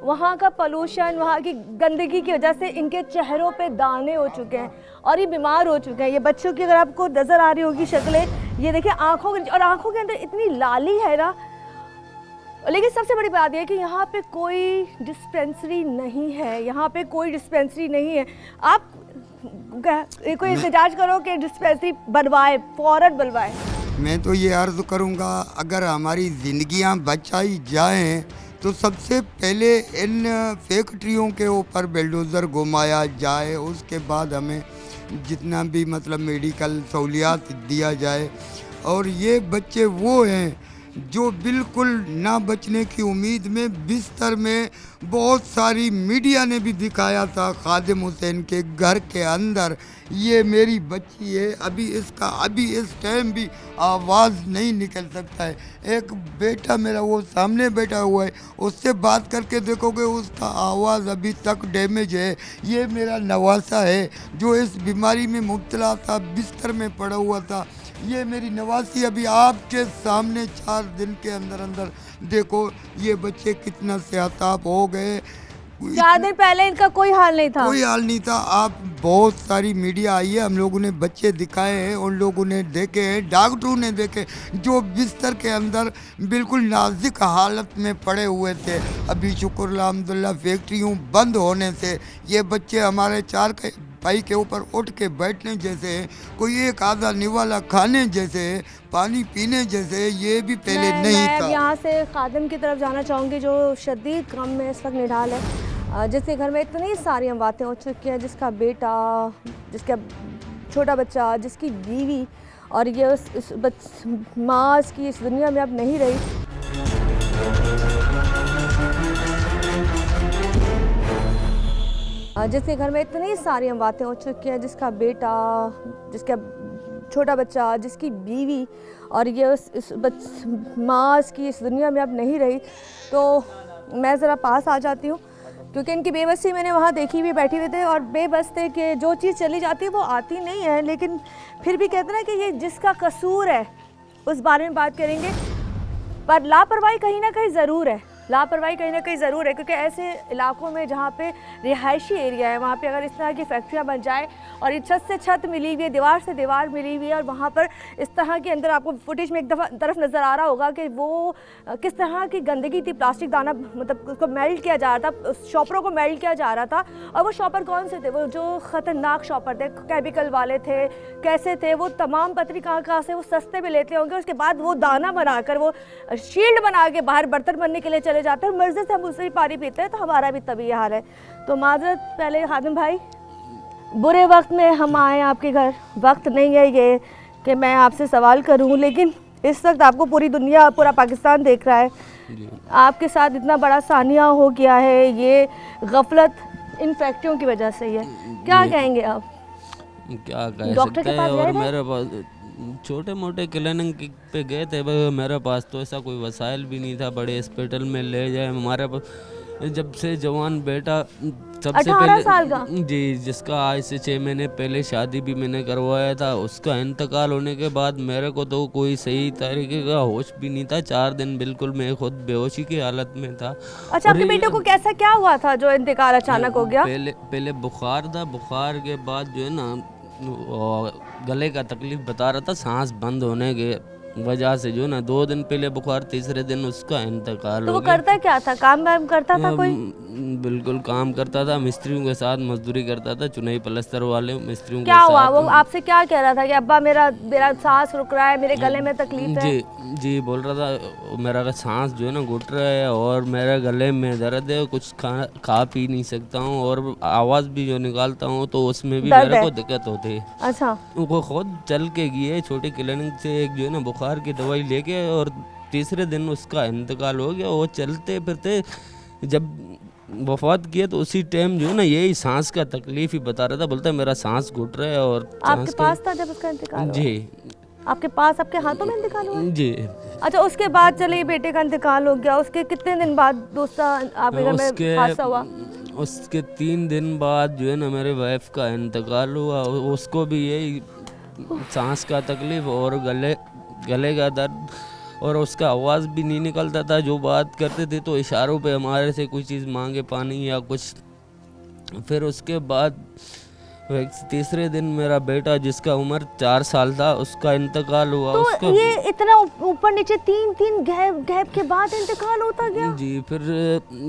वहाँ का पोल्यूशन, वहाँ की गंदगी की वजह से इनके चेहरों पे दाने हो चुके हैं और ये बीमार हो चुके हैं। ये बच्चों की अगर आपको नज़र आ रही होगी शक्लें, ये देखिए आँखों के, और आँखों के अंदर इतनी लाली है ना। लेकिन सबसे बड़ी बात यह है कि यहाँ पे कोई डिस्पेंसरी नहीं है, यहाँ पे कोई डिस्पेंसरी नहीं है। आप कोई इंतजार करो कि डिस्पेंसरी बनवाए, फ़ौरन बनवाए। मैं तो ये अर्ज़ करूँगा, अगर हमारी ज़िंदगियाँ बचाई जाएं तो सबसे पहले इन फैक्ट्रियों के ऊपर बेलडोज़र घुमाया जाए, उसके बाद हमें जितना भी मतलब मेडिकल सहूलियात दिया जाए। और ये बच्चे वो हैं जो बिल्कुल ना बचने की उम्मीद में बिस्तर में, बहुत सारी मीडिया ने भी दिखाया था खादिम हुसैन के घर के अंदर। ये मेरी बच्ची है, अभी इसका अभी इस टाइम भी आवाज़ नहीं निकल सकता है। एक बेटा मेरा वो सामने बैठा हुआ है, उससे बात करके देखोगे उसका आवाज़ अभी तक डैमेज है। ये मेरा नवासा है जो इस बीमारी में मुब्तला था, बिस्तर में पड़ा हुआ था। ये मेरी नवासी अभी आपके सामने 4 दिन के अंदर अंदर देखो ये बच्चे कितना सेहताब हो गए। 4 दिन पहले इनका कोई हाल नहीं था, कोई हाल नहीं था। आप बहुत सारी मीडिया आई है, हम लोगों ने बच्चे दिखाए हैं, उन लोगों ने देखे हैं, डॉक्टरों ने देखे जो बिस्तर के अंदर बिल्कुल नाजुक हालत में पड़े हुए थे। अभी शुक्र अल्हम्दुलिल्लाह फैक्ट्रियों बंद होने से ये बच्चे हमारे 4 भाई के ऊपर उठ के बैठने जैसे है, कोई एक आधा निवाला खाने जैसे है, पानी पीने जैसे है, ये भी पहले नहीं था। मैं यहाँ से खादिम की तरफ जाना चाहूँगी जो शदीद गम में इस वक्त निढाल है, जिसके घर में इतनी सारी बातें हो चुकी हैं, जिसका बेटा, जिसका छोटा बच्चा, जिसकी बीवी, और ये माँ इसकी इस दुनिया में अब नहीं रही। जिसके घर में इतनी सारी बातें हो चुकी हैं, जिसका बेटा, जिसका छोटा बच्चा, जिसकी बीवी, और ये माँ इसकी इस दुनिया में अब नहीं रही। तो मैं ज़रा पास आ जाती हूँ क्योंकि इनकी बेबसी मैंने वहाँ देखी हुई, बैठी हुए थे और बेबस थे कि जो चीज़ चली जाती है वो आती नहीं है। लेकिन फिर भी कहते हैं ना कि ये जिसका कसूर है उस बारे में बात करेंगे, पर लापरवाही कहीं ना कहीं ज़रूर है, लापरवाही कहीं ना कहीं ज़रूर है। क्योंकि ऐसे इलाकों में जहाँ पे रिहायशी एरिया है, वहाँ पे अगर इस तरह की फैक्ट्रियाँ बन जाए और ये छत से छत मिली हुई है, दीवार से दीवार मिली हुई है, और वहाँ पर इस तरह के अंदर आपको फुटेज में एक तरफ नज़र आ रहा होगा कि वो किस तरह की गंदगी थी। प्लास्टिक दाना मतलब उसको मेल्ट किया जा रहा था, शॉपरों को मेल्ट किया जा रहा था। और वो शॉपर कौन से थे? वो जो ख़तरनाक शॉपर थे, केमिकल वाले थे, कैसे थे वो, तमाम पत्री कहाँ से वो सस्ते में लेते होंगे। उसके बाद वो दाना बनाकर वो शील्ड बना के बाहर बर्तन बनने के लिए चले जाते हैं, और मर्जी से हम उससे ही पानी पीते हैं। तो हमारा भी तभी ये हाल है। तो माजरत पहले खादिम भाई, बुरे वक्त में हम आए आपके घर, वक्त नहीं है ये कि मैं आपसे सवाल करूं, लेकिन इस वक्त आपको पूरी दुनिया, पूरा पाकिस्तान देख रहा है। आपके साथ इतना बड़ा सानिया हो गया है, ये गफलत इन फैक्ट्रियों की वजह से ही है। क्या कहेंगे आप? क्या कह डॉक्टर सकते के हैं? पास गए और थे? मेरे पास छोटे मोटे क्लिनिक पे गए थे, मेरे पास तो ऐसा कोई वसाइल भी नहीं था बड़े हॉस्पिटल में ले जाए। हमारे पास जब से जवान बेटा सबसे 18 पहले साल का? जी, जिसका आज से 6 महीने पहले शादी भी मैंने करवाया था, उसका इंतकाल होने के बाद मेरे को तो कोई सही तरीके का होश भी नहीं था। 4 दिन बिल्कुल मैं खुद बेहोशी की हालत में था। अच्छा, आपके बेटे को कैसा क्या हुआ था जो इंतकाल अचानक हो गया? पहले बुखार था, बुखार के बाद जो है ना गले का तकलीफ बता रहा था, सांस बंद होने के वजह से जो ना 2 दिन पहले बुखार, तीसरे दिन उसका इंतकाल तो हो वो गया। करता क्या था? काम वाम करता था कोई? बिल्कुल काम करता था, मिस्त्रियों के साथ मजदूरी करता था, चुनाई पलस्तर वाले मिस्त्रियों क्या के हुआ? साथ। वो आपसे क्या कह रहा था कि अब्बा मेरा सांस रुक रहा है, मेरे गले में तकलीफ है? जी बोल रहा था मेरा सांस जो है ना घुट रहा है और मेरे गले में दर्द है, कुछ खा पी नहीं सकता हूँ, और आवाज़ भी जो निकालता हूँ तो उसमें भी मेरे को दिक्कत होती है। अच्छा, वो खुद चल के गए छोटे क्लिनिक से एक जो है ना बुखार की दवाई लेके, और तीसरे दिन उसका इंतकाल हो गया। वो चलते फिरते जब वफात किया तो उसी टाइम जो है ना यही सांस का तकलीफ ही बता रहा था, बोलता है मेरा सांस घुट रहा है। और आपके पास था जब उसका इंतकाल हुआ? जी, आपके पास, आपके हाथों में इंतकाल हुआ? जी। अच्छा, उसके बाद चलिए बेटे का इंतकाल हो गया, उसके कितने दिन बाद दूसरा आपके घर में हादसा हुआ? उसके 3 दिन बाद जो है ना मेरे वाइफ का इंतकाल हुआ। उसको भी यही सांस का तकलीफ़ और गले का दर्द, और उसका आवाज़ भी नहीं निकलता था। जो बात करते थे तो इशारों पे हमारे से कोई चीज़ मांगे, पानी या कुछ। फिर उसके बाद तीसरे दिन मेरा बेटा जिसका उम्र 4 साल था उसका इंतकाल हुआ। तो ये इतना ऊपर नीचे 3 गैप के बाद इंतकाल होता गया? जी। फिर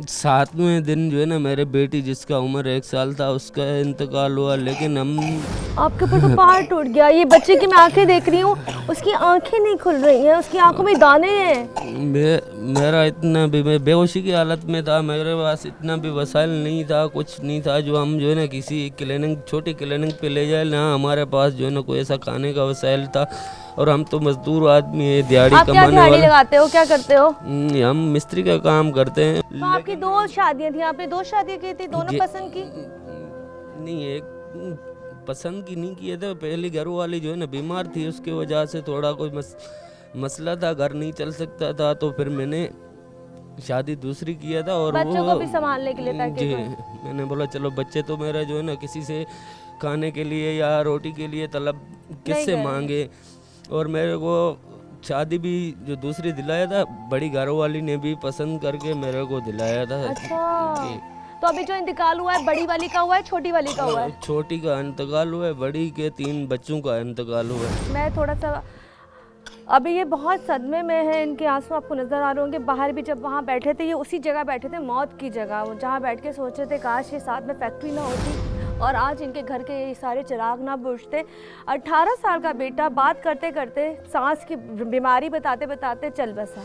7वें दिन जो है ना मेरे बेटी जिसका उम्र 1 साल था उसका इंतकाल हुआ। लेकिन हम आपके ऊपर तो पहाड़ टूट गया। ये बच्चे की मैं आंखें देख रही हूँ, उसकी आंखें नहीं खुल रही हैं, उसकी आंखों में दाने हैं। मेरा इतना भी, मैं बेहोशी की हालत में था, मेरे पास इतना भी वसाइल नहीं था, कुछ नहीं था जो हम जो है ना किसी क्लिनिक, छोटी क्लिनिक पे ले जाए ना। हमारे पास जो है ना कोई ऐसा खाने का वसाइल था, और हम तो मजदूर आदमी है, दिहाड़ी आप क्या कमाने दिहाड़ी वाले। लगाते हो, क्या करते हो? हम मिस्त्री का काम करते हैं। तो आपकी 2 शादियां थी, आपने 2 शादियां की थी, दोनों पसंद की? नहीं, एक पसंद की नहीं किए थे। पहली घर वाली जो है ना बीमार थी, उसके वजह से थोड़ा कोई मसला था, घर नहीं चल सकता था, तो फिर मैंने शादी दूसरी किया था। और बच्चों को भी संभालने के लिए ताकि जी, मैंने बोला चलो बच्चे तो मेरा जो है ना किसी से खाने के लिए या रोटी के लिए तलब किससे मांगे। और मेरे को शादी भी जो दूसरी दिलाया था, बड़ी घर वाली ने भी पसंद करके मेरे को दिलाया था। अच्छा, तो अभी जो इंतकाल हुआ है बड़ी वाली का हुआ है, छोटी वाली का हुआ है? छोटी का इंतकाल हुआ है, बड़ी के 3 बच्चों का इंतकाल हुआ है। मैं थोड़ा सा अभी ये बहुत सदमे में है, इनके आंसू आपको नज़र आ रहे होंगे। बाहर भी जब वहाँ बैठे थे, ये उसी जगह बैठे थे, मौत की जगह, जहाँ बैठ के सोच रहे थे काश ये साथ में फैक्ट्री ना होती और आज इनके घर के ये सारे चिराग ना बुझते। 18 साल का बेटा बात करते करते, सांस की बीमारी बताते बताते चल बसा।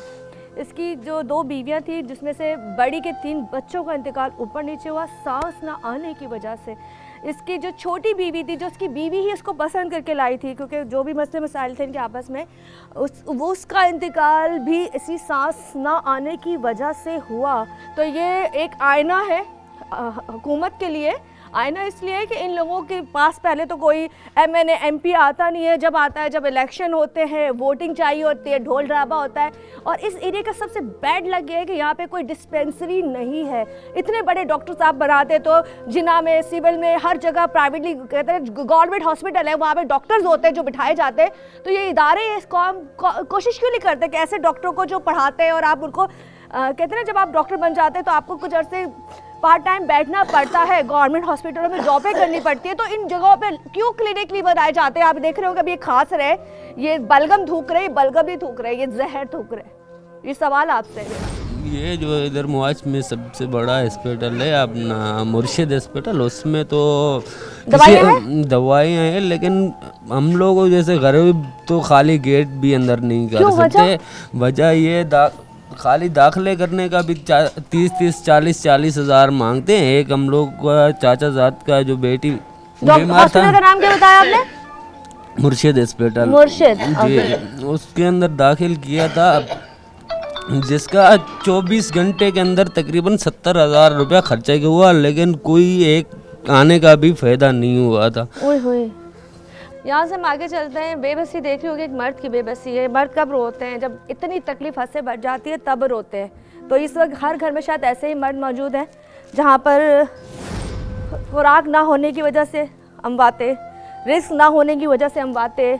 इसकी जो 2 बीवियाँ थी, जिसमें से बड़ी के 3 बच्चों का इंतकाल ऊपर नीचे हुआ सांस ना आने की वजह से। इसकी जो छोटी बीवी थी, जो उसकी बीवी ही इसको पसंद करके लाई थी, क्योंकि जो भी मसले मसाइल थे इनके आपस में, उसका इंतकाल भी इसी सांस ना आने की वजह से हुआ। तो ये एक आईना है हुकूमत के लिए। आईना इसलिए है कि इन लोगों के पास पहले तो कोई MNA MP आता नहीं है। जब आता है, जब इलेक्शन होते हैं, वोटिंग चाहिए होती है, ढोल ड्रामा होता है। और इस एरिया का सबसे बैड लग गया है कि यहाँ पे कोई डिस्पेंसरी नहीं है। इतने बड़े डॉक्टर साहब बनाते तो जिना में, सिविल में, हर जगह प्राइवेटली कहते हैं गवर्नमेंट हॉस्पिटल है, वहाँ पे डॉक्टर्स होते हैं जो बिठाए जाते हैं। तो ये इदारे इस कोशिश क्यों नहीं करते कि ऐसे डॉक्टरों को जो पढ़ाते हैं और आप उनको कहते हैं ना, जब आप डॉक्टर बन जाते हैं तो आपको कुछ अर्से पार्ट टाइम बैठना पड़ता है, गवर्नमेंट हॉस्पिटलों में जॉबें करनी पड़ती है, तो इन जगहों पे क्यों क्लिनिक नहीं बनाए जाते? आप देख रहे हो कि अभी ये खास रहे, ये बलगम थूक रहे, बलगम नहीं थूक रहे, ये जहर थूक रहे। ये सवाल आपसे है। ये जो इधर मुआज में सबसे बड़ा हॉस्पिटल है अपना मुर्शिद हॉस्पिटल, उसमें तो दवाइयाँ हैं, लेकिन हम लोग जैसे गरीब तो खाली गेट भी अंदर नहीं कर सकते। वजह ये खाली दाखिले करने का भी 30-40 हज़ार मांगते हैं। एक हम लोग का चाचा जात का जो बेटी बीमार था, का नाम क्या बताया आपने? मुर्शिद हॉस्पिटल, मुर्शिद जी, उसके अंदर दाखिल किया था, जिसका 24 घंटे के अंदर तकरीबन 70,000 रुपया खर्चा हुआ, लेकिन कोई एक आने का भी फायदा नहीं हुआ था। यहाँ से हम आगे चलते हैं। बेबसी देख रही होगी, एक मर्द की बेबसी है। मर्द कब रोते हैं? जब इतनी तकलीफ हद से बढ़ जाती है तब रोते हैं। तो इस वक्त हर घर में शायद ऐसे ही मर्द मौजूद हैं जहाँ पर खुराक ना होने की वजह से अमवाते, रिस्क ना होने की वजह से अमवाते,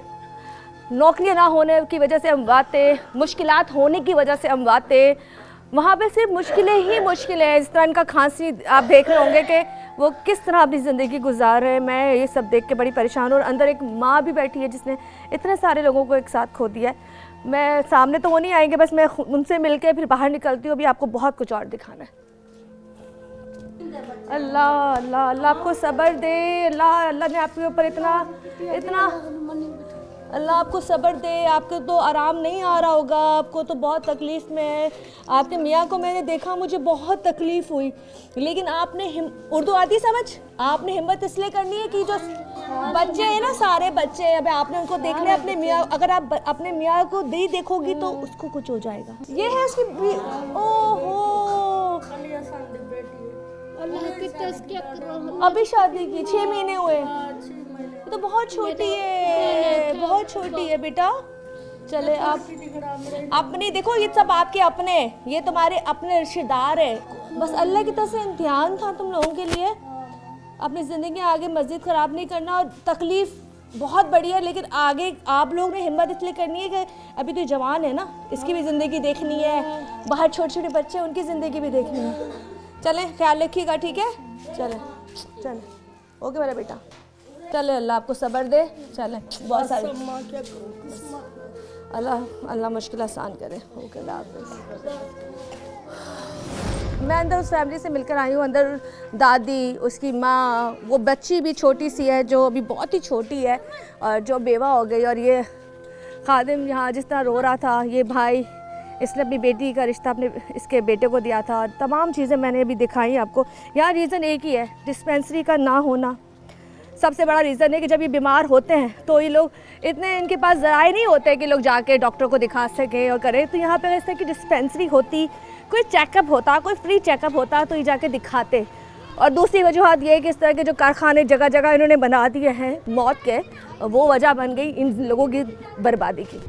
नौकरियाँ ना होने की वजह से अमवाते, मुश्किलात होने की वजह से अमवाते। वहाँ पे सिर्फ मुश्किलें ही मुश्किलें हैं। इस तरह इनका खांसी आप देख रहे होंगे कि वो किस तरह अपनी ज़िंदगी गुजार रहे हैं। मैं ये सब देख के बड़ी परेशान हूँ। और अंदर एक माँ भी बैठी है जिसने इतने सारे लोगों को एक साथ खो दिया है। मैं सामने तो वो नहीं आएंगे, बस मैं उनसे मिल के फिर बाहर निकलती हूँ। अभी आपको बहुत कुछ और दिखाना है। अल्लाह अल्लाह अल्लाह आपको सब्र दे। अल्लाह अल्लाह ने आपके ऊपर इतना अल्लाह आपको सब्र दे। आपको तो आराम नहीं आ रहा होगा, आपको तो बहुत तकलीफ़ में है। आपके मियाँ को मैंने देखा, मुझे बहुत तकलीफ़ हुई, लेकिन आपने उर्दू आती समझ? आपने हिम्मत इसलिए करनी है कि जो बच्चे हैं ना, सारे बच्चे हैं, अब आपने उनको देख लिया। अपने मियाँ, अगर आप अपने मियाँ को नहीं देखोगी तो उसको कुछ हो जाएगा। ये है उसकी, ओहो अभी शादी की 6 महीने हुए, तो बहुत छोटी है, बहुत छोटी है बेटा। चले आप अपनी देखो, ये सब आपके अपने, ये तुम्हारे अपने रिश्तेदार है। बस अल्लाह की तरफ से इम्तिहान था तुम लोगों के लिए। अपनी ज़िंदगी आगे मस्जिद ख़राब नहीं करना, और तकलीफ़ बहुत बड़ी है, लेकिन आगे आप लोग ने हिम्मत इसलिए करनी है कि अभी तो जवान है ना, इसकी भी ज़िंदगी देखनी है, बाहर छोटे छोटे बच्चे उनकी ज़िंदगी भी देखनी है। चलें, ख्याल रखिएगा, ठीक है? चलें चलें, ओके मेरा बेटा, चले, अल्लाह आपको सब्र दे। चलें, बहुत सारे अल्लाह मुश्किल आसान करे। ओके, अल्लाह हाफ़िज़। मैं अंदर उस फैमिली से मिलकर आई हूँ। अंदर दादी, उसकी माँ, वो बच्ची भी छोटी सी है जो अभी बहुत ही छोटी है और जो बेवा हो गई, और ये खादिम यहाँ जिस तरह रो रहा था, ये भाई इसने अपनी बेटी का रिश्ता अपने इसके बेटे को दिया था। तमाम चीज़ें मैंने अभी दिखाई आपको। यहाँ रीज़न एक ही है, डिस्पेंसरी का ना होना सबसे बड़ा रीज़न है कि जब ये बीमार होते हैं तो ये लोग इतने, इनके पास ज़राए नहीं होते कि लोग जाके डॉक्टर को दिखा सकें और करें। तो यहाँ पे इस तरह की डिस्पेंसरी होती, कोई चेकअप होता, कोई फ्री चेकअप होता तो ये जाके दिखाते। और दूसरी वजूहत ये है कि इस तरह के जो कारखाने जगह जगह इन्होंने बना दिए हैं मौत के, वो वजह बन गई इन लोगों की बर्बादी की।